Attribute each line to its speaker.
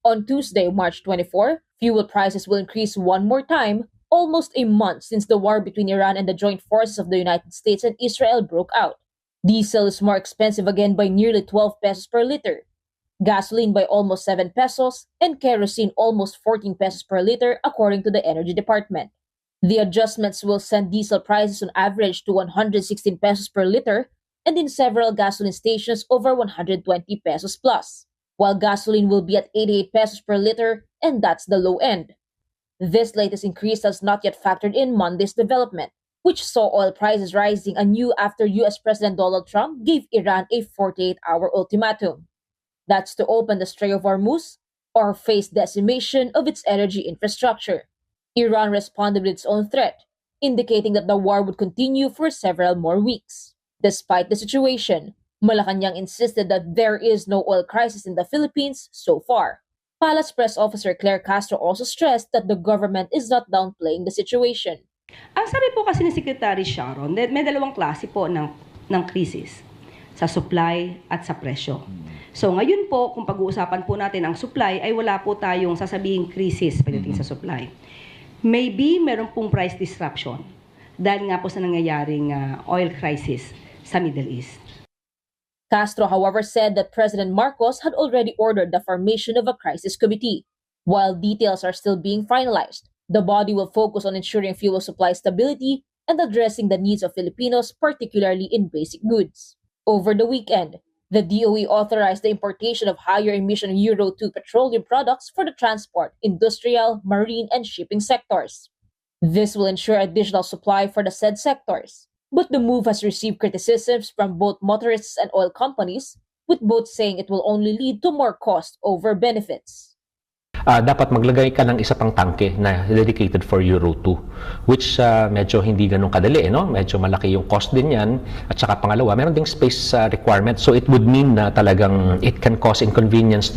Speaker 1: On Tuesday, March 24, fuel prices will increase one more time, almost a month since the war between Iran and the joint forces of the United States and Israel broke out. Diesel is more expensive again by nearly 12 pesos per liter, gasoline by almost 7 pesos, and kerosene almost 14 pesos per liter according to the Energy Department. The adjustments will send diesel prices on average to 116 pesos per liter and in several gasoline stations over 120 pesos plus, while gasoline will be at 88 pesos per liter, and that's the low end. This latest increase has not yet factored in Monday's development, which saw oil prices rising anew after US President Donald Trump gave Iran a 48-hour ultimatum. That's to open the Strait of Hormuz or face decimation of its energy infrastructure. Iran responded with its own threat, indicating that the war would continue for several more weeks. Despite the situation, Malacanang insisted that there is no oil crisis in the Philippines so far. Palace Press Officer Claire Castro also stressed that the government is not downplaying the situation.
Speaker 2: Ang sabi po kasi ni Secretary Sharon, may dalawang klase po ng krisis, sa supply at sa presyo. So ngayon po, kung pag-uusapan po natin ang supply, ay wala po tayong sasabihing krisis pagdating sa supply. Maybe meron pong price disruption dahil nga po sa nangyayaring oil crisis sa Middle East.
Speaker 1: Castro, however, said that President Marcos had already ordered the formation of a crisis committee. While details are still being finalized, the body will focus on ensuring fuel supply stability and addressing the needs of Filipinos, particularly in basic goods. Over the weekend, the DOE authorized the importation of higher emission Euro 2 petroleum products for the transport, industrial, marine, and shipping sectors. This will ensure additional supply for the said sectors. But the move has received criticisms from both motorists and oil companies, with both saying it will only lead to more cost over benefits.
Speaker 3: Dapat maglagay ka ng isa pang tangke na dedicated for Euro 2, which medyo hindi ganun kadali, no? Medyo malaki yung cost din yan. At saka pangalawa, meron ding space requirement. So it would mean na talagang it can cause inconvenience